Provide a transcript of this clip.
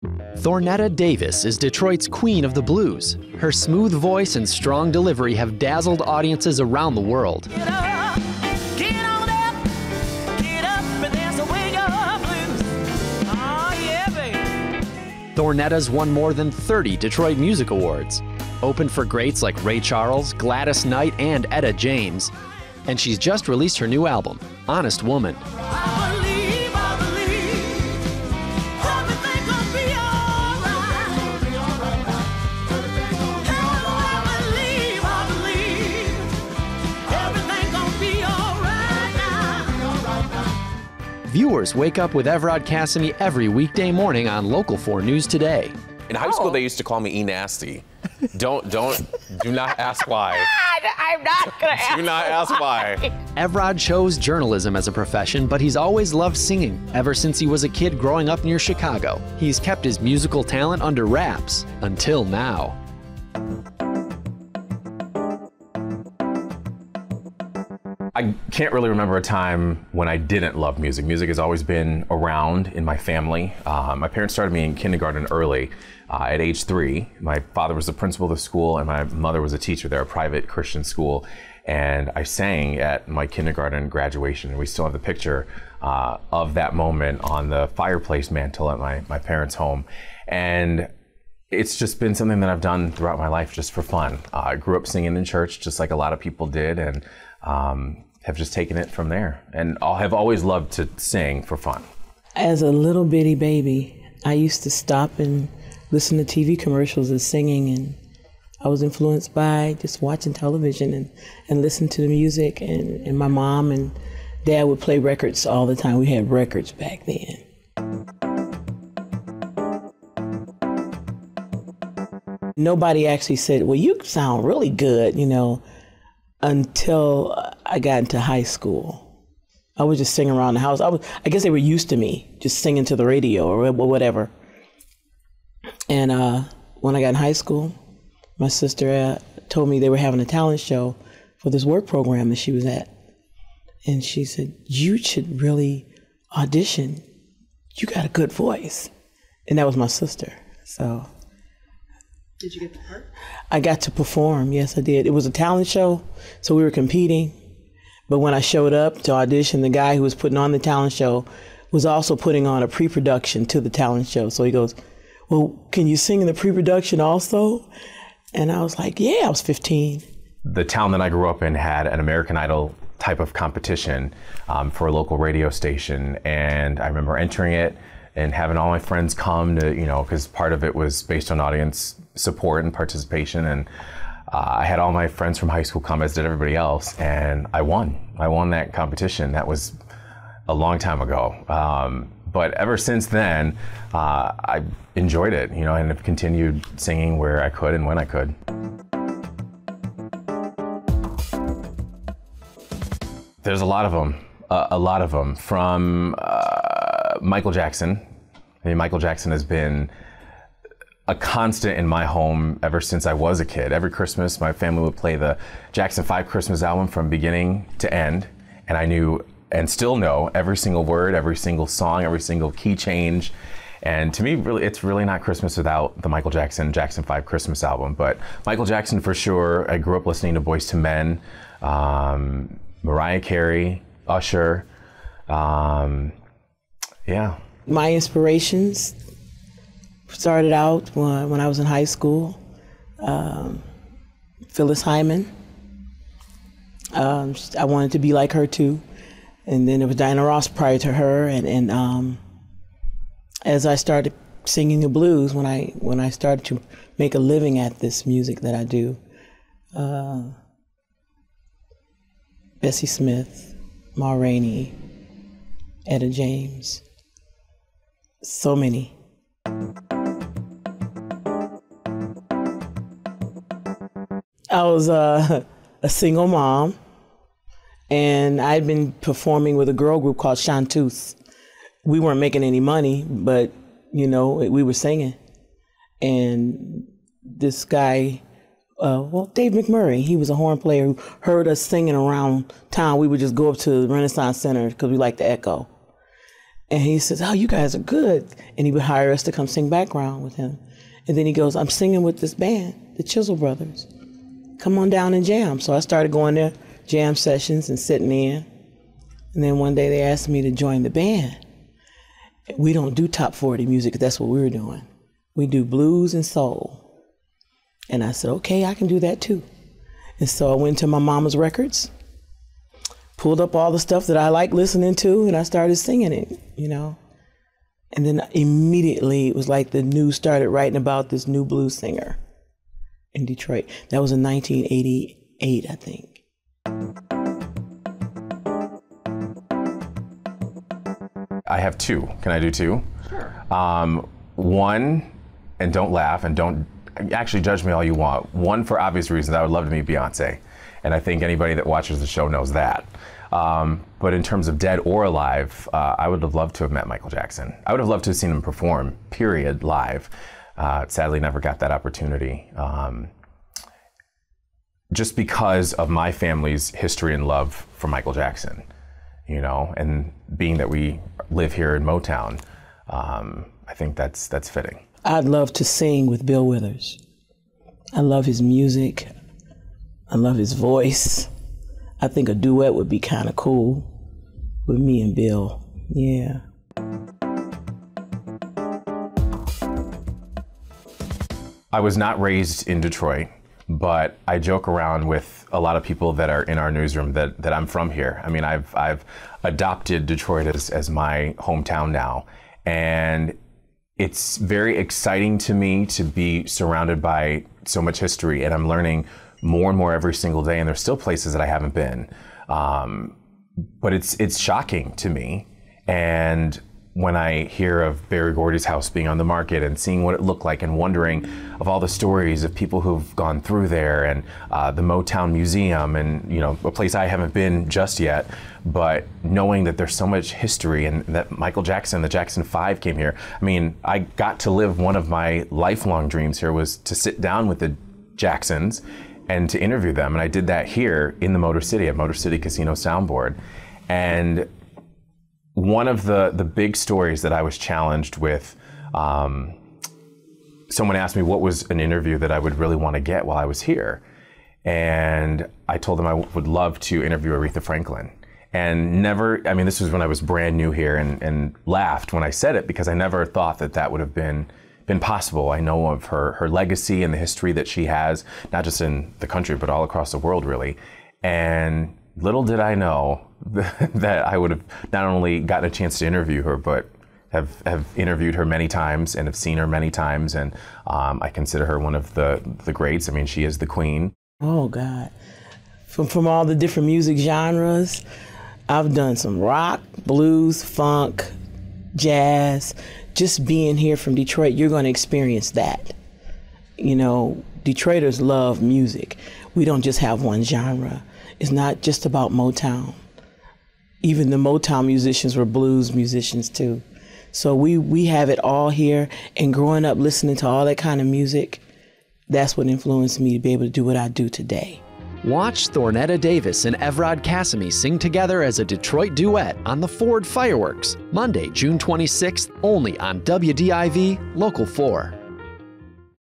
Thornetta Davis is Detroit's queen of the blues. Her smooth voice and strong delivery have dazzled audiences around the world. Get up, get on up, get up and dance away your blues. Oh yeah, baby. Thornetta's won more than 30 Detroit Music Awards, opened for greats like Ray Charles, Gladys Knight, and Etta James. And she's just released her new album, Honest Woman. I believe everything gonna be alright. I believe everything gonna be alright now. Viewers wake up with Evrod Cassimy every weekday morning on Local 4 News Today. In high school, they used to call me E-Nasty. Do not ask why. I'm not gonna ask. Do not ask why. Evrod chose journalism as a profession, but he's always loved singing, ever since he was a kid growing up near Chicago. He's kept his musical talent under wraps, until now. I can't really remember a time when I didn't love music. Music has always been around in my family. My parents started me in kindergarten early. At age 3, my father was the principal of the school and my mother was a teacher there, a private Christian school. And I sang at my kindergarten graduation. And we still have the picture of that moment on the fireplace mantle at my parents' home. And it's just been something that I've done throughout my life just for fun. I grew up singing in church just like a lot of people did, and have just taken it from there. And I have always loved to sing for fun. As a little bitty baby, I used to stop and listen to TV commercials and singing, and I was influenced by just watching television and listening to the music, and my mom and dad would play records all the time. We had records back then. Nobody actually said, well, you sound really good, you know, until I got into high school. I was just singing around the house. I guess they were used to me just singing to the radio or whatever. And when I got in high school, my sister told me they were having a talent show for this work program that she was at. And she said, you should really audition. You got a good voice. And that was my sister, so. Did you get the part? I got to perform, yes I did. It was a talent show, so we were competing. But when I showed up to audition, the guy who was putting on the talent show was also putting on a pre-production to the talent show. So he goes, well, can you sing in the pre-production also? And I was like, yeah, I was 15. The town that I grew up in had an American Idol type of competition for a local radio station. And I remember entering it and having all my friends come to, you know, because part of it was based on audience support and participation. And I had all my friends from high school come, as did everybody else, and I won. I won that competition. That was a long time ago. But ever since then, I enjoyed it, you know, and have continued singing where I could and when I could. There's a lot of them, from Michael Jackson. I mean, Michael Jackson has been a constant in my home ever since I was a kid. Every Christmas, my family would play the Jackson 5 Christmas album from beginning to end, and I knew and still know every single word, every single song, every single key change. And to me, really, it's really not Christmas without the Michael Jackson 5 Christmas album. But Michael Jackson, for sure. I grew up listening to Boyz II Men, Mariah Carey, Usher. Yeah. My inspirations started out when I was in high school. Phyllis Hyman. I wanted to be like her too. And then there was Diana Ross prior to her. And as I started singing the blues, when I started to make a living at this music that I do, Bessie Smith, Ma Rainey, Etta James, so many. I was a single mom, and I'd been performing with a girl group called Chanteuse. We weren't making any money, but you know, we were singing. And this guy, Dave McMurray, he was a horn player who heard us singing around town. We would just go up to the Renaissance Center because we liked the echo. And he says, oh, you guys are good. And he would hire us to come sing background with him. And then he goes, I'm singing with this band, the Chisel Brothers. Come on down and jam. So I started going there, jam sessions and sitting in. And then one day they asked me to join the band. We don't do top 40 music, that's what we were doing. We do blues and soul. And I said, okay, I can do that too. And so I went to my mama's records, pulled up all the stuff that I like listening to, and I started singing it, you know. And then immediately it was like the news started writing about this new blues singer in Detroit. That was in 1988, I think. I have two. Can I do two? Sure. One, and don't laugh and don't actually judge me all you want. One, for obvious reasons, I would love to meet Beyonce. And I think anybody that watches the show knows that. But in terms of dead or alive, I would have loved to have met Michael Jackson. I would have loved to have seen him perform, period, live. Sadly, never got that opportunity. Just because of my family's history and love for Michael Jackson, you know, and being that we live here in Motown, I think that's fitting. I'd love to sing with Bill Withers. I love his music. I love his voice. I think a duet would be kind of cool with me and Bill. Yeah. I was not raised in Detroit, but I joke around with a lot of people that are in our newsroom that I'm from here. I mean, I've adopted Detroit as my hometown now, and it's very exciting to me to be surrounded by so much history, and I'm learning more and more every single day, and there's still places that I haven't been. But it's shocking to me. And when I hear of Berry Gordy's house being on the market and seeing what it looked like and wondering of all the stories of people who've gone through there, and the Motown Museum, and, you know, a place I haven't been just yet, but knowing that there's so much history and that Michael Jackson, the Jackson 5 came here. I mean, I got to live one of my lifelong dreams here was to sit down with the Jacksons and to interview them. And I did that here in the Motor City at Motor City Casino Soundboard. And one of the big stories that I was challenged with, someone asked me what was an interview that I would really want to get while I was here. And I told them I would love to interview Aretha Franklin. And never, I mean, this was when I was brand new here, and laughed when I said it because I never thought that would have been possible. I know of her legacy and the history that she has, not just in the country, but all across the world, really. And little did I know that I would have not only gotten a chance to interview her, but have interviewed her many times and have seen her many times. And I consider her one of the greats. I mean, she is the queen. Oh, God. From all the different music genres, I've done some rock, blues, funk, jazz. Just being here from Detroit, you're going to experience that. You know, Detroiters love music. We don't just have one genre. It's not just about Motown. Even the Motown musicians were blues musicians too. So we have it all here, and growing up listening to all that kind of music, that's what influenced me to be able to do what I do today. Watch Thornetta Davis and Evrod Cassimy sing together as a Detroit duet on the Ford Fireworks, Monday, June 26th, only on WDIV Local 4.